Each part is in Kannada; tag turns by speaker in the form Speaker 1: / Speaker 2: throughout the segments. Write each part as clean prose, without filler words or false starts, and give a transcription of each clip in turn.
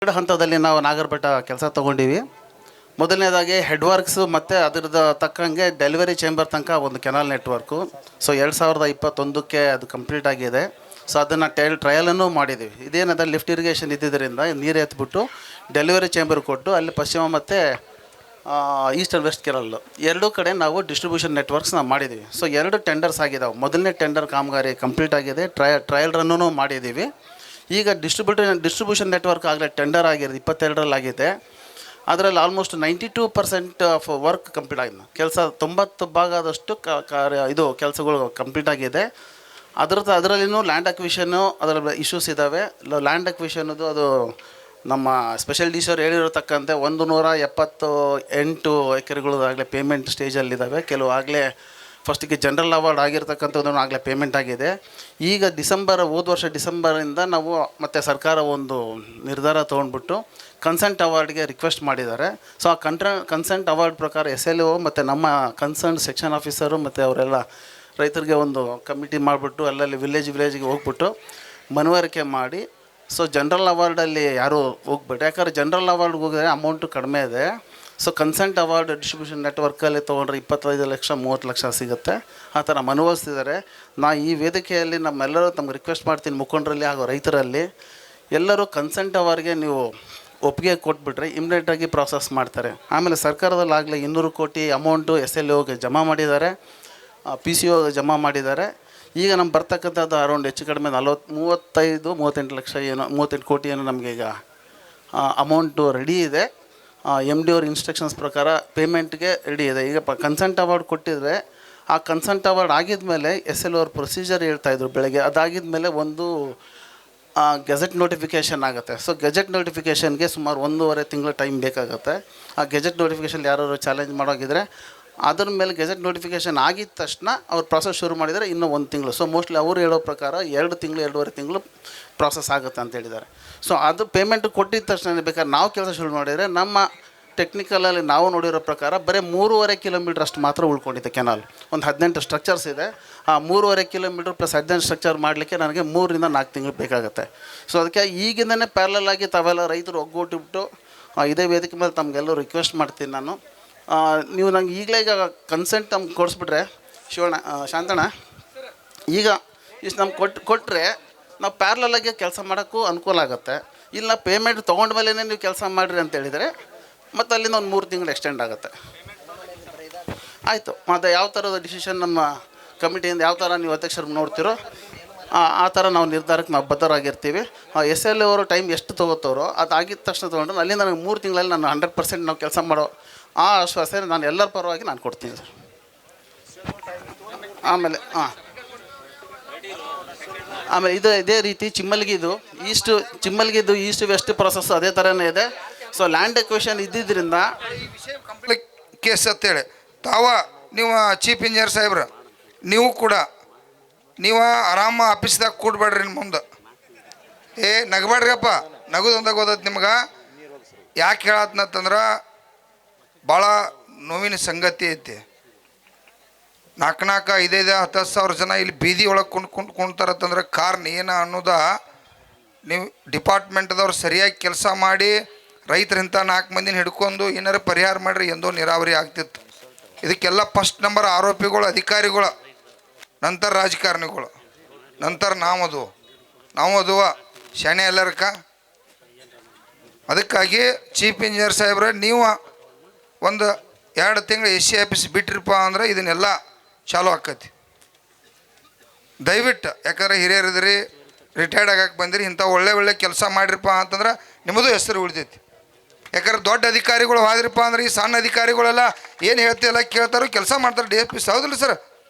Speaker 1: ಎರಡು ಹಂತದಲ್ಲಿ ನಾವು ನಾಗರಬೆಟ್ಟ ಕೆಲಸ ತೊಗೊಂಡಿವಿ. ಮೊದಲನೇದಾಗಿ ಹೆಡ್ ವರ್ಕ್ಸು ಮತ್ತು ಅದ್ರದ್ದು ತಕ್ಕಂಗೆ ಡೆಲಿವರಿ ಚೇಂಬರ್ ತನಕ ಒಂದು ಕೆನಾಲ್ ನೆಟ್ವರ್ಕು. ಸೊ 2021ಕ್ಕೆ ಅದು ಕಂಪ್ಲೀಟ್ ಆಗಿದೆ. ಸೊ ಅದನ್ನು ಟ್ರಯಲನ್ನು ಮಾಡಿದ್ದೀವಿ. ಇದೇನದ ಲಿಫ್ಟ್ ಇರಿಗೇಷನ್ ಇದ್ದಿದ್ದರಿಂದ ನೀರು ಎತ್ಬಿಟ್ಟು ಡೆಲಿವರಿ ಚೇಂಬರ್ ಕೊಟ್ಟು ಅಲ್ಲಿ ಪಶ್ಚಿಮ ಮತ್ತು ಈಸ್ಟ್ ಆ್ಯಂಡ್ ವೆಸ್ಟ್ ಕೆರಲ್ ಎರಡೂ ಕಡೆ ನಾವು ಡಿಸ್ಟ್ರಿಬ್ಯೂಷನ್ ನೆಟ್ವರ್ಕ್ಸ್ ನಾವು ಮಾಡಿದ್ದೀವಿ. ಸೊ 2 ಟೆಂಡರ್ಸ್ ಆಗಿದ್ದಾವೆ. ಮೊದಲನೇ ಟೆಂಡರ್ ಕಾಮಗಾರಿ ಕಂಪ್ಲೀಟ್ ಆಗಿದೆ, ಟ್ರಯಲ್ ರನ್ನೂ ಮಾಡಿದ್ದೀವಿ. ಈಗ ಡಿಸ್ಟ್ರಿಬ್ಯೂಷನ್ ನೆಟ್ವರ್ಕ್ ಆಗಲೇ ಟೆಂಡರ್ ಆಗಿದೆ, 22ರಲ್ಲಿ ಆಗಿದೆ. ಅದರಲ್ಲಿ ಆಲ್ಮೋಸ್ಟ್ 92% ಆಫ್ ವರ್ಕ್ ಕಂಪ್ಲೀಟ್ ಆಗಿದೆ. ಕೆಲಸ 90 ಭಾಗದಷ್ಟು ಇದು ಕೆಲಸಗಳು ಕಂಪ್ಲೀಟ್ ಆಗಿದೆ. ಅದರಲ್ಲಿನೂ ಲ್ಯಾಂಡ್ ಅಕ್ವಿಷನ್ನು ಅದರ ಇಶ್ಯೂಸ್ ಇದ್ದಾವೆ. ಲ್ಯಾಂಡ್ ಅಕ್ವಿಷನ್ನದು ಅದು ನಮ್ಮ ಸ್ಪೆಷಲ್ ಡಿ ಸಿ ಅವ್ರು ಹೇಳಿರತಕ್ಕಂತೆ 178 ಎಕರೆಗಳು ಆಗಲೇ ಪೇಮೆಂಟ್ ಸ್ಟೇಜಲ್ಲಿದ್ದಾವೆ. ಕೆಲವು ಆಗಲೇ ಫಸ್ಟಿಗೆ ಜನರಲ್ ಅವಾರ್ಡ್ ಆಗಿರ್ತಕ್ಕಂಥದ್ದನ್ನು ಆಗಲೇ ಪೇಮೆಂಟ್ ಆಗಿದೆ. ಈಗ ಹೋದ ವರ್ಷ ಡಿಸೆಂಬರಿಂದ ನಾವು ಮತ್ತು ಸರ್ಕಾರ ಒಂದು ನಿರ್ಧಾರ ತೊಗೊಂಡ್ಬಿಟ್ಟು ಕನ್ಸೆಂಟ್ ಅವಾರ್ಡ್ಗೆ ರಿಕ್ವೆಸ್ಟ್ ಮಾಡಿದ್ದಾರೆ. ಸೊ ಆ ಕನ್ಸೆಂಟ್ ಅವಾರ್ಡ್ ಪ್ರಕಾರ SLO ಮತ್ತು ನಮ್ಮ ಕನ್ಸರ್ನ್ ಸೆಕ್ಷನ್ ಆಫೀಸರು ಮತ್ತು ಅವರೆಲ್ಲ ರೈತರಿಗೆ ಒಂದು ಕಮಿಟಿ ಮಾಡಿಬಿಟ್ಟು ಅಲ್ಲಲ್ಲಿ ವಿಲೇಜ್ಗೆ ಹೋಗ್ಬಿಟ್ಟು ಮನವರಿಕೆ ಮಾಡಿ, ಸೊ ಜನರಲ್ ಅವಾರ್ಡಲ್ಲಿ ಯಾರೂ ಹೋಗ್ಬಿಟ್ಟು, ಯಾಕಂದರೆ ಜನರಲ್ ಅವಾರ್ಡ್ಗೆ ಹೋಗಿದ್ರೆ ಅಮೌಂಟು ಕಡಿಮೆ ಇದೆ. ಸೊ ಕನ್ಸೆಂಟ್ ಅವಾರ್ಡ್ ಡಿಸ್ಟ್ರಿಬ್ಯೂಷನ್ ನೆಟ್ವರ್ಕಲ್ಲಿ ತೊಗೊಂಡ್ರೆ 25 ಲಕ್ಷ 30 ಲಕ್ಷ ಸಿಗುತ್ತೆ. ಆ ಥರ ಮನವೊಲಿಸ್ತಿದ್ದಾರೆ. ಈ ವೇದಿಕೆಯಲ್ಲಿ ನಮ್ಮೆಲ್ಲರೂ ತಮ್ಗೆ ರಿಕ್ವೆಸ್ಟ್ ಮಾಡ್ತೀನಿ, ಮುಖಂಡರಲ್ಲಿ ಹಾಗೂ ರೈತರಲ್ಲಿ ಎಲ್ಲರೂ ಕನ್ಸೆಂಟ್ ಅವಾರ್ಡ್ಗೆ ನೀವು ಒಪ್ಪಿಗೆ ಕೊಟ್ಬಿಟ್ರೆ ಇಮ್ಮಿಡಿಯೇಟಾಗಿ ಪ್ರಾಸೆಸ್ ಮಾಡ್ತಾರೆ. ಆಮೇಲೆ ಸರ್ಕಾರದಲ್ಲಾಗಲೇ 200 ಕೋಟಿ ಅಮೌಂಟು SLOಗೆ ಜಮಾ ಮಾಡಿದ್ದಾರೆ, PCO ಜಮಾ ಮಾಡಿದ್ದಾರೆ. ಈಗ ನಮ್ಗೆ ಬರ್ತಕ್ಕಂಥದ್ದು ಅರೌಂಡ್ ಹೆಚ್ಚು ಕಡಿಮೆ 38 ಲಕ್ಷ ಏನೋ 38 ಕೋಟಿ ಏನೋ ನಮಗೆ ಈಗ ಅಮೌಂಟು ರೆಡಿ ಇದೆ. MD ಅವ್ರ ಇನ್ಸ್ಟ್ರಕ್ಷನ್ಸ್ ಪ್ರಕಾರ ಪೇಮೆಂಟ್ಗೆ ರೆಡಿ ಇದೆ. ಈಗ ಕನ್ಸೆಂಟ್ ಅವಾರ್ಡ್ ಕೊಟ್ಟಿದ್ರೆ ಆ ಕನ್ಸೆಂಟ್ ಅವಾರ್ಡ್ ಆಗಿದ್ಮೇಲೆ SLO ಅವ್ರ ಪ್ರೊಸೀಜರ್ ಹೇಳ್ತಾಯಿದ್ರು ಬೆಳಗ್ಗೆ. ಅದಾಗಿದ ಮೇಲೆ ಒಂದು ಗೆಜೆಟ್ ನೋಟಿಫಿಕೇಷನ್ ಆಗುತ್ತೆ. ಸೊ ಗೆಜೆಟ್ ನೋಟಿಫಿಕೇಷನ್ಗೆ ಸುಮಾರು 1.5 ತಿಂಗಳು ಟೈಮ್ ಬೇಕಾಗುತ್ತೆ. ಆ ಗೆಜೆಟ್ ನೋಟಿಫಿಕೇಷನ್ ಯಾರು ಚಾಲೆಂಜ್ ಮಾಡೋಗಿದ್ರೆ ಅದ್ರ ಮೇಲೆ ಗೆಜೆಟ್ ನೋಟಿಫಿಕೇಷನ್ ಆಗಿದ ತಕ್ಷಣ ಅವ್ರು ಪ್ರಾಸೆಸ್ ಶುರು ಮಾಡಿದರೆ ಇನ್ನೂ 1 ತಿಂಗಳು. ಸೊ ಮೋಸ್ಟ್ಲಿ ಅವ್ರು ಹೇಳೋ ಪ್ರಕಾರ 2 ತಿಂಗಳು 2.5 ತಿಂಗಳು ಪ್ರಾಸೆಸ್ ಆಗುತ್ತೆ ಅಂತ ಹೇಳಿದ್ದಾರೆ. ಸೊ ಅದು ಪೇಮೆಂಟ್ ಕೊಟ್ಟಿದ್ದ ತಕ್ಷಣ ಬೇಕಾದ್ರೆ ನಾವು ಕೆಲಸ ಶುರು ಮಾಡಿದರೆ ನಮ್ಮ ಟೆಕ್ನಿಕಲಲ್ಲಿ ನಾವು ನೋಡಿರೋ ಪ್ರಕಾರ ಬರೀ 3.5 ಕಿಲೋಮೀಟ್ರ್ ಅಷ್ಟು ಮಾತ್ರ ಉಳ್ಕೊಂಡಿದೆ ಕೆನಾಲ್. ಒಂದು 18 ಸ್ಟ್ರಕ್ಚರ್ಸ್ ಇದೆ. ಆ 3.5 ಕಿಲೋಮೀಟ್ರ್ ಪ್ಲಸ್ 18 ಸ್ಟ್ರಕ್ಚರ್ ಮಾಡಲಿಕ್ಕೆ ನನಗೆ 3 ರಿಂದ 4 ತಿಂಗಳು ಬೇಕಾಗುತ್ತೆ. ಸೊ ಅದಕ್ಕೆ ಈಗಿಂದನೇ ಪ್ಯಾರಲಲ್ ಆಗಿ ತಾವೆಲ್ಲ ರೈತರು ಒಗ್ಗೂಟಿಬಿಟ್ಟು ಇದೇ ವೇದಿಕೆ ಮೇಲೆ ತಮಗೆಲ್ಲರೂ ರಿಕ್ವೆಸ್ಟ್ ಮಾಡ್ತೀನಿ ನಾನು. ನೀವು ನಂಗೆ ಈಗಲೇ ಈಗ ಕನ್ಸೆಂಟ್ ನಮ್ಗೆ ಕೊಡಿಸ್ಬಿಟ್ರೆ ಶಾಂತಣ್ಣ ಈಗ ಇಷ್ಟು ನಮ್ಗೆ ಕೊಟ್ಟರೆ ನಾವು ಪ್ಯಾರಲಲ್ಲಾಗಿ ಕೆಲಸ ಮಾಡೋಕ್ಕೂ ಅನುಕೂಲ ಆಗುತ್ತೆ. ಇಲ್ಲ ಪೇಮೆಂಟ್ ತೊಗೊಂಡ ಮೇಲೇ ನೀವು ಕೆಲಸ ಮಾಡಿರಿ ಅಂತ ಹೇಳಿದರೆ ಮತ್ತು ಅಲ್ಲಿಂದ ಒಂದು 3 ತಿಂಗಳು ಎಕ್ಸ್ಟೆಂಡ್ ಆಗುತ್ತೆ. ಆಯಿತು, ಮತ್ತು ಯಾವ ಥರದ ಡಿಸಿಷನ್ ನಮ್ಮ ಕಮಿಟಿಯಿಂದ ಯಾವ ಥರ ನೀವು ಅಧ್ಯಕ್ಷರು ನೋಡ್ತಿರೋ ಆ ಥರ ನಾವು ನಿರ್ಧಾರಕ್ಕೆ ನಾವು ಬದ್ಧರಾಗಿರ್ತೀವಿ. SLO ಅವರು ಟೈಮ್ ಎಷ್ಟು ತೊಗೋತಾರೋ ಅದು ಆಗಿದ ತಕ್ಷಣ ತೊಗೊಂಡ್ರೆ ಅಲ್ಲಿಂದ ನನಗೆ 3 ತಿಂಗಳಲ್ಲಿ ನಾನು 100% ನಾವು ಕೆಲಸ ಮಾಡೋ ಆ ಆಶ್ವಾಸನೆ ನಾನು ಎಲ್ಲರ ಪರವಾಗಿ ನಾನು ಕೊಡ್ತೀನಿ ಸರ್. ಆಮೇಲೆ ಇದೇ ರೀತಿ ಚಿಮ್ಮಲ್ಗಿದು ಈಸ್ಟ್ ವೆಸ್ಟ್ ಪ್ರೊಸೆಸ್ ಅದೇ ಥರನೇ ಇದೆ. ಸೊ ಲ್ಯಾಂಡ್ ಎಕ್ವಿಷನ್ ಇದ್ದಿದ್ದರಿಂದ
Speaker 2: ಈ ವಿಷಯ ಕಂಪ್ಲೀಟ್ ಕೇಸ್ ಅಂತೇಳಿ ನೀವು ಚೀಫ್ ಇಂಜಿನಿಯರ್ ಸಾಹೇಬ್ರ ನೀವು ಆರಾಮ ಆಫೀಸ್ದಾಗ ಕೂಡ್ಬೇಡ್ರಿ. ಮುಂದೆ ನಗಬೇಡ್ರಿಯಪ್ಪ, ನಗುದೊಂದಾಗ ಓದತ್ ನಿಮ್ಗೆ. ಯಾಕೆ ಹೇಳತ್ನಂತಂದ್ರೆ ಭಾಳ ನೋವಿನ ಸಂಗತಿ ಐತಿ. 4 5 10 ಸಾವಿರ ಜನ ಇಲ್ಲಿ ಬೀದಿ ಒಳಗೆ ಕುಣ್ತಾರತ್ತಂದ್ರೆ ಕಾರಣ ಏನು ಅನ್ನೋದ ನೀವು ಡಿಪಾರ್ಟ್ಮೆಂಟ್ದವ್ರು ಸರಿಯಾಗಿ ಕೆಲಸ ಮಾಡಿ ರೈತರಿಂತ 4 ಮಂದಿನ ಹಿಡ್ಕೊಂಡು ಏನಾರು ಪರಿಹಾರ ಮಾಡಿರಿ ಎಂದೋ ನೀರಾವರಿ ಆಗ್ತಿತ್ತು. ಇದಕ್ಕೆಲ್ಲ ಫಸ್ಟ್ ನಂಬರ್ ಆರೋಪಿಗಳು ಅಧಿಕಾರಿಗಳು, ನಂತರ ರಾಜಕಾರಣಿಗಳು, ನಂತರ ನಾವು ಅದುವ ಶಾಣೆ ಎಲ್ಲರಕ್ಕ. ಅದಕ್ಕಾಗಿ ಚೀಫ್ ಇಂಜಿನಿಯರ್ ಸಾಹೇಬ್ರೆ ನೀವು ಒಂದು 2 ತಿಂಗಳು SC ಆಫೀಸ್ ಬಿಟ್ಟಿರಪ್ಪ ಅಂದ್ರೆ ಇದನ್ನೆಲ್ಲ ಚಾಲು ಆಕತಿ. ದಯವಿಟ್ಟು, ಯಾಕಂದ್ರೆ ಹಿರಿಯರಿದ್ರಿ, ರಿಟೈರ್ಡ್ ಆಗಕ್ಕೆ ಬಂದಿರಿ, ಇಂಥ ಒಳ್ಳೆ ಕೆಲಸ ಮಾಡಿರಪ್ಪ ಅಂತಂದ್ರೆ ನಿಮ್ಮದು ಹೆಸರು ಉಳಿದೈತಿ. ಯಾಕಂದ್ರೆ ದೊಡ್ಡ ಅಧಿಕಾರಿಗಳು ಹೋದ್ರಪ್ಪ ಅಂದ್ರೆ ಈ ಸಣ್ಣ ಅಧಿಕಾರಿಗಳೆಲ್ಲ ಏನು ಹೇಳ್ತಿಲ್ಲ ಕೇಳ್ತಾರೋ ಕೆಲಸ ಮಾಡ್ತಾರೆ. DFP ಹೌದಿಲ್ಲ ಸರ್?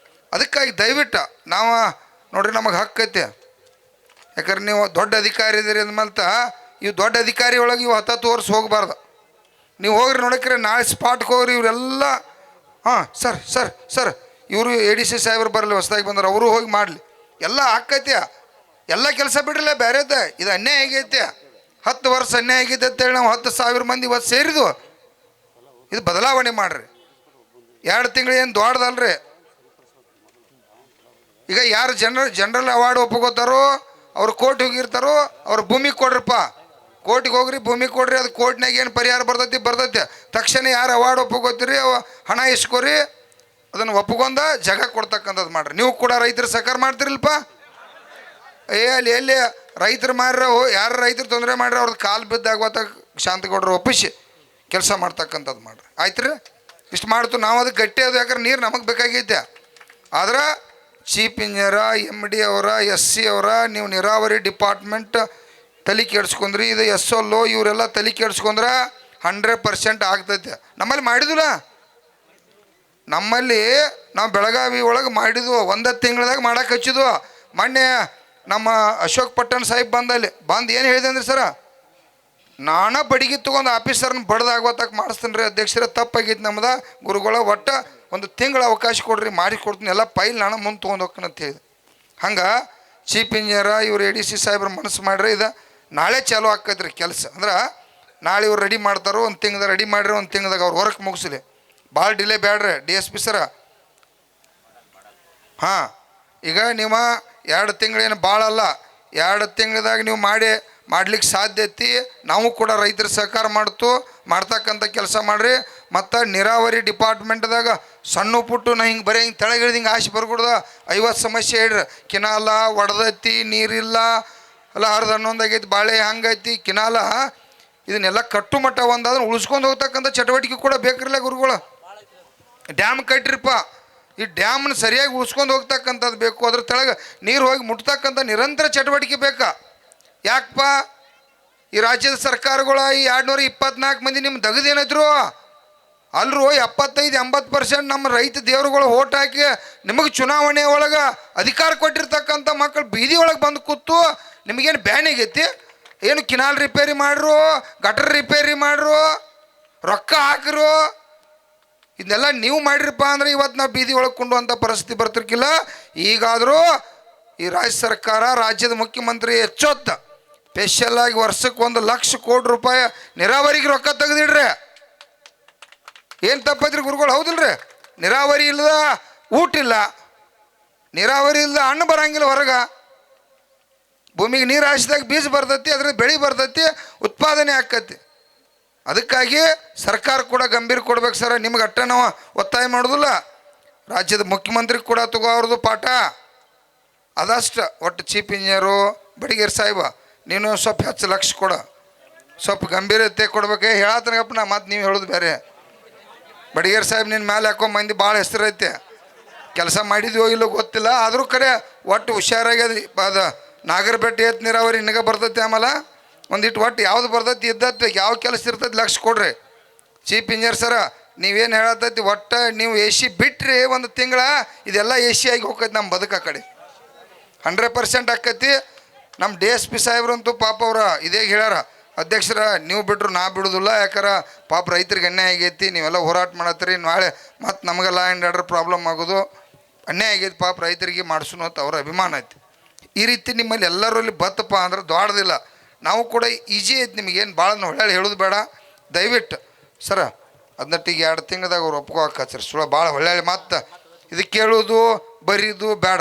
Speaker 2: ಅದಕ್ಕಾಗಿ ದಯವಿಟ್ಟು ನಾವು ನೋಡ್ರಿ, ನಮಗೆ ಹಕ್ಕೈತೆ. ಯಾಕಂದ್ರೆ ನೀವು ದೊಡ್ಡ ಅಧಿಕಾರಿ ಇದ್ದೀರಿ ಅಂದ್ಮೇಲೆ ಇವು ದೊಡ್ಡ ಅಧಿಕಾರಿ ಒಳಗೆ ಇವು 10 ವರ್ಷ ಹೋಗಬಾರ್ದು. ನೀವು ಹೋಗ್ರಿ ನೋಡಕ್ರೆ ನಾಳೆ ಸ್ಪಾಟ್ಗೆ ಹೋಗ್ರಿ. ಇವರೆಲ್ಲ ಸರ್ ಇವರು ADC ಸಾಹೇಬ್ರು ಬರಲಿ, ಹೊಸದಾಗಿ ಬಂದ್ರೆ ಅವರು ಹೋಗಿ ಮಾಡಲಿ, ಎಲ್ಲ ಆಕೈತೆ. ಎಲ್ಲ ಕೆಲಸ ಬಿಡ್ರಲ್ಲ ಬೇರೆದ. ಇದು ಅನ್ಯಾಯ ಆಗೈತೆ. 10 ವರ್ಷ ಅನ್ಯಾಯ ಆಗೈತೆ ಅಂತೇಳಿ ನಾವು 10,000 ಮಂದಿ ಇವತ್ತು ಸೇರಿದ್ವು. ಇದು ಬದಲಾವಣೆ ಮಾಡಿರಿ. 2 ತಿಂಗಳು ಏನು ದೊಡ್ಡದಲ್ರಿ. ಈಗ ಯಾರು ಜನರಲ್ ಅವಾರ್ಡ್ ಒಪ್ಕೋತಾರೋ ಅವ್ರು ಕೋರ್ಟ್ ಹೋಗಿರ್ತಾರೋ ಅವ್ರ ಭೂಮಿ ಕೊಡ್ರಪ್ಪ. ಕೋರ್ಟಿಗೆ ಹೋಗ್ರಿ ಭೂಮಿ ಕೊಡ್ರಿ, ಅದು ಕೋರ್ಟ್ನಾಗ ಏನು ಪರಿಹಾರ ಬರ್ತೈತೆ ತಕ್ಷಣ ಯಾರು ಅವಾರ್ಡ್ ಒಪ್ಪಿಗೋತೀರಿ ಹಣ ಇಸ್ಕೋರಿ, ಅದನ್ನು ಒಪ್ಪಿಕೊಂಡ ಜಾಗ ಕೊಡ್ತಕ್ಕಂಥದ್ದು ಮಾಡ್ರಿ. ನೀವು ಕೂಡ ರೈತರು ಸಹಕಾರ ಮಾಡ್ತಿರಲ್ಪ. ಅಲ್ಲಿ ಎಲ್ಲಿ ರೈತರು ಮಾರ್ರ ಯಾರು ರೈತರು ತೊಂದರೆ ಮಾಡ್ರಿ ಅವ್ರದ್ದು ಕಾಲು ಬಿದ್ದಾಗುವತ್ತ ಶಾಂತಗೌಡರು ಒಪ್ಪಿಸಿ ಕೆಲಸ ಮಾಡ್ತಕ್ಕಂಥದ್ದು ಮಾಡ್ರಿ. ಆಯ್ತು ರೀ, ಇಷ್ಟು ಮಾಡ್ತು ನಾವು ಅದಕ್ಕೆ ಗಟ್ಟಿ ಅದು, ಯಾಕಂದ್ರೆ ನೀರು ನಮಗೆ ಬೇಕಾಗೈತೆ. ಆದ್ರೆ ಚೀಫ್ ಇಂಜಿನಿಯರ MD ಅವರ SC ಅವರ ನೀವು ನೀರಾವರಿ ಡಿಪಾರ್ಟ್ಮೆಂಟ್ ತಲೆ ಕೆಡ್ಸ್ಕೊಂಡ್ರಿ, ಇದು SLO ಇವರೆಲ್ಲ ತಲೆ ಕೆಡ್ಸ್ಕೊಂಡ್ರೆ 100% ಆಗ್ತೈತೆ. ನಮ್ಮಲ್ಲಿ ಮಾಡಿದಿಲ್ಲ, ನಮ್ಮಲ್ಲಿ ನಾವು ಬೆಳಗಾವಿ ಒಳಗೆ ಮಾಡಿದ್ವು, 1 ತಿಂಗಳದಾಗ ಮಾಡಕ್ಕೆ ಹಚ್ಚಿದ್ವು. ಮೊನ್ನೆ ನಮ್ಮ ಅಶೋಕ್ ಪಟ್ಟಣ್ ಸಾಹೇಬ್ ಬಂದು ಏನು ಹೇಳಿದೆ ಅಂದ್ರೆ ಸರ, ನಾನಾ ಬಡಿಗೆ ತೊಗೊಂಡು ಆಫೀಸರ್ನ ಬಡ್ದಾಗೋತಕ್ಕೆ ಮಾಡಿಸ್ತೀನಿ ರೀ ಅಧ್ಯಕ್ಷರೇ, ತಪ್ಪಾಗೈತಿ ನಮ್ದು ಗುರುಗಳ, ಒಟ್ಟು 1 ತಿಂಗಳ ಅವಕಾಶ ಕೊಡ್ರಿ, ಮಾಡಿಕೊಡ್ತೀನಿ, ಎಲ್ಲ ಫೈಲ್ ನಾನು ಮುಂದೆ ತೊಗೊಂಡು ಹೋಗ್ತೀನಿ ಅಂತ ಹೇಳಿದೆ. ಹಂಗೆ ಚೀಫ್ ಇಂಜಿನಿಯರ ಇವ್ರು ADC ಸಾಹೇಬ್ರ ಮನಸ್ಸು ಮಾಡ್ರಿ, ಇದು ನಾಳೆ ಚಾಲು ಆಕೈತ್ರಿ ಕೆಲಸ. ಅಂದ್ರೆ ನಾಳೆ ಇವ್ರು ರೆಡಿ ಮಾಡ್ತಾರೋ, 1 ತಿಂಗ್ಳದಾಗ ರೆಡಿ ಮಾಡಿರಿ, 1 ತಿಂಗ್ಳದಾಗ ಅವ್ರು ವರ್ಕ್ ಮುಗಿಸ್ಲಿ, ಭಾಳ ಡಿಲೇ ಬೇಡ್ರಿ DSP ಸರ. ಹಾಂ, ಈಗ ನೀವು 2 ತಿಂಗಳೇನು ಭಾಳ ಅಲ್ಲ, 2 ತಿಂಗಳದಾಗ ನೀವು ಮಾಡ್ಲಿಕ್ಕೆ ಸಾಧ್ಯ ಐತಿ. ನಾವು ಕೂಡ ರೈತರ ಸಹಕಾರ ಮಾಡ್ತಕ್ಕಂಥ ಕೆಲಸ ಮಾಡಿರಿ. ಮತ್ತು ನೀರಾವರಿ ಡಿಪಾರ್ಟ್ಮೆಂಟ್ದಾಗ ಸಣ್ಣ ಪುಟ್ಟು ನಾ ಹಿಂಗೆ ಬರೀ ಹಿಂಗೆ ತೆಳಗಿಳಿದು ಹಿಂಗೆ ಆಸೆ ಬರ್ಕೊಡ್ದ 50 ಸಮಸ್ಯೆ ಹೇಳ್ರಿ. ಕಿನಾಲ ಒಡೆದೈತಿ, ನೀರಿಲ್ಲ, ಅಲ್ಲ ಹರಿದು 11 ಆಗೈತಿ, ಬಾಳೆ ಹಂಗೈತಿ ಕಿನಾಲ, ಇದನ್ನೆಲ್ಲ ಕಟ್ಟುಮಟ್ಟ ಒಂದಾದ್ರೆ ಉಳಿಸ್ಕೊಂಡು ಹೋಗ್ತಕ್ಕಂಥ ಚಟುವಟಿಕೆ ಕೂಡ ಬೇಕಿರಲ್ಲ ಗುರುಗಳು. ಡ್ಯಾಮ್ ಕಟ್ಟಿರಿಪ್ಪ, ಈ ಡ್ಯಾಮ್ನ ಸರಿಯಾಗಿ ಉಳಿಸ್ಕೊಂಡು ಹೋಗ್ತಕ್ಕಂಥದ್ದು ಬೇಕು. ಅದ್ರ ತೆಳಗೆ ನೀರು ಹೋಗಿ ಮುಟ್ತಕ್ಕಂಥ ನಿರಂತರ ಚಟುವಟಿಕೆ ಬೇಕಾ? ಯಾಕಪ್ಪ ಈ ರಾಜ್ಯದ ಸರ್ಕಾರಗಳು ಈ 224 ಮಂದಿ ನಿಮ್ಮ ದಗದೇನಿದ್ರು ಅಲ್ಲರೂ 75-80% ನಮ್ಮ ರೈತ ದೇವರುಗಳು ಓಟ್ ಹಾಕಿ ನಿಮಗೆ ಚುನಾವಣೆ ಒಳಗೆ ಅಧಿಕಾರ ಕೊಟ್ಟಿರ್ತಕ್ಕಂಥ ಮಕ್ಕಳು ಬೀದಿ ಒಳಗೆ ಬಂದು ಕೂತು ನಿಮಗೇನು ಬ್ಯಾನಿಗೈತಿ? ಏನು ಕಿನಾಲ್ ರಿಪೇರಿ ಮಾಡ್ರು, ಗಟರ್ ರಿಪೇರಿ ಮಾಡ್ರು, ರೊಕ್ಕ ಹಾಕಿರು, ಇದನ್ನೆಲ್ಲ ನೀವು ಮಾಡಿರಪ್ಪ ಅಂದ್ರೆ ಇವತ್ತು ನಾವು ಬೀದಿ ಒಳಗೆ ಕೊಂಡುವಂಥ ಪರಿಸ್ಥಿತಿ ಬರ್ತಿರ್ಕಿಲ್ಲ. ಈಗಾದರೂ ಈ ರಾಜ್ಯ ಸರ್ಕಾರ, ರಾಜ್ಯದ ಮುಖ್ಯಮಂತ್ರಿ ಎಚ್ಚೊತ್ತ ಸ್ಪೆಷಲಾಗಿ ವರ್ಷಕ್ಕೆ 1 ಲಕ್ಷ ಕೋಟಿ ರೂಪಾಯಿ ನೀರಾವರಿಗೆ ರೊಕ್ಕ ತೆಗೆದಿಡ್ರಿ. ಏನು ತಪ್ಪೈತ್ರಿ ಗುರುಗಳು, ಹೌದಿಲ್ರಿ? ನೀರಾವರಿ ಇಲ್ಲದ ಊಟ ಇಲ್ಲ, ನೀರಾವರಿ ಇಲ್ಲದ ಹಣ್ಣು ಬರಂಗಿಲ್ಲ ಹೊರಗೆ. ಭೂಮಿಗೆ ನೀರು ಹಾಸಿದಾಗ ಬೀಜ ಬರ್ತೈತಿ, ಅದ್ರಲ್ಲಿ ಬೆಳೆ ಬರ್ತೈತಿ, ಉತ್ಪಾದನೆ ಆಕೈತಿ. ಅದಕ್ಕಾಗಿ ಸರ್ಕಾರ ಕೂಡ ಗಂಭೀರ ಕೊಡ್ಬೇಕು ಸರ. ನಿಮ್ಗೆ ಅಟ್ಟ ನಾವು ಒತ್ತಾಯ ಮಾಡೋದಿಲ್ಲ, ರಾಜ್ಯದ ಮುಖ್ಯಮಂತ್ರಿ ಕೂಡ ತಗೋ ಅವ್ರದ್ದು ಪಾಠ ಅದಷ್ಟು. ಒಟ್ಟು ಚೀಫ್ ಇಂಜಿನಿಯರು ಬಡಿಗೇರ್ ಸಾಹೇಬ ನೀನು ಸ್ವಲ್ಪ 10 ಲಕ್ಷ ಕೊಡ, ಸ್ವಲ್ಪ ಗಂಭೀರತೆ ಕೊಡ್ಬೇಕು. ಹೇಳತ್ತನಗಪ್ಪ ನಾ, ಮತ್ತು ನೀವು ಹೇಳೋದು ಬೇರೆ. ಬಡಿಗೇರ್ ಸಾಹೇಬ್ ನಿನ್ನ ಮೇಲೆ ಹಾಕೋ ಮಂದಿ ಭಾಳ ಹೆಸರೈತೆ, ಕೆಲಸ ಮಾಡಿದ್ವೋ ಇಲ್ಲೋ ಗೊತ್ತಿಲ್ಲ, ಆದರೂ ಕಡೆ ಒಟ್ಟು ಹುಷಾರಾಗಿ ಅದು ನಾಗರಬೆಟ್ಟ ಏತ್ ನೀರಾವರಿ ನಿನಗೆ ಬರ್ತೈತಿ. ಆಮೇಲೆ ಒಂದಿಟ್ಟು ಒಟ್ಟು ಯಾವ್ದು ಬರ್ತೈತಿ ಇದ್ದತ್ತು, ಯಾವ ಕೆಲಸ ಇರ್ತೈತಿ ಲಕ್ಷ ಕೊಡ್ರಿ. ಚೀಫ್ ಇಂಜಿನಿಯರ್ ಸರ ನೀವೇನು ಹೇಳತ್ತೈತಿ, ಒಟ್ಟು ನೀವು AC ಬಿಟ್ರಿ 1 ತಿಂಗಳ, ಇದೆಲ್ಲ AC ಆಗಿ ಹೋಗ್ತೈತಿ ನಮ್ಮ ಬದುಕು. ಆ ಕಡೆ 100% ಆಕೈತಿ. ನಮ್ಮ DSP ಸಾಹೇಬ್ರಂತೂ ಪಾಪ ಅವ್ರ ಇದೇ ಹೇಳ್ಯಾರ, ಅಧ್ಯಕ್ಷರ ನೀವು ಬಿಟ್ಟರು ನಾ ಬಿಡೋದಿಲ್ಲ, ಯಾಕಾರ ಪಾಪ ರೈತರಿಗೆ ಅನ್ಯಾಯ ಆಗೈತಿ, ನೀವೆಲ್ಲ ಹೋರಾಟ ಮಾಡತ್ತೀರಿ, ನಾಳೆ ಮತ್ತು ನಮಗೆ ಲಾ ಆ್ಯಂಡ್ ಆರ್ಡರ್ ಪ್ರಾಬ್ಲಮ್ ಆಗೋದು, ಅನ್ಯಾಯ ಆಗೈತಿ ಪಾಪ ರೈತರಿಗೆ ಮಾಡಿಸೋಣ ಅಂತ ಅವ್ರ ಅಭಿಮಾನ ಐತಿ. ಈ ರೀತಿ ನಿಮ್ಮಲ್ಲಿ ಎಲ್ಲರಲ್ಲಿ ಬತ್ತಪ್ಪ ಅಂದ್ರೆ ದೊಡ್ಡದಿಲ್ಲ. ನಾವು ಕೂಡ ಈಜಿ ಐತಿ, ನಿಮಗೇನು ಭಾಳ ಹೊಳ್ಳಿ ಹೇಳೋದು ಬೇಡ. ದಯವಿಟ್ಟು ಸರ ಅದನ್ನಟ್ಟಿಗೆ 2 ತಿಂಗಳದಾಗ ಅವ್ರು ಒಪ್ಕೋಕೆ ಹಚ್ಚಿರಿ. ಸುಳ್ಳು ಭಾಳ ಹೊಳ್ಳಿ ಮತ್ತು ಇದು ಕೇಳೋದು ಬರೀದು ಬೇಡ.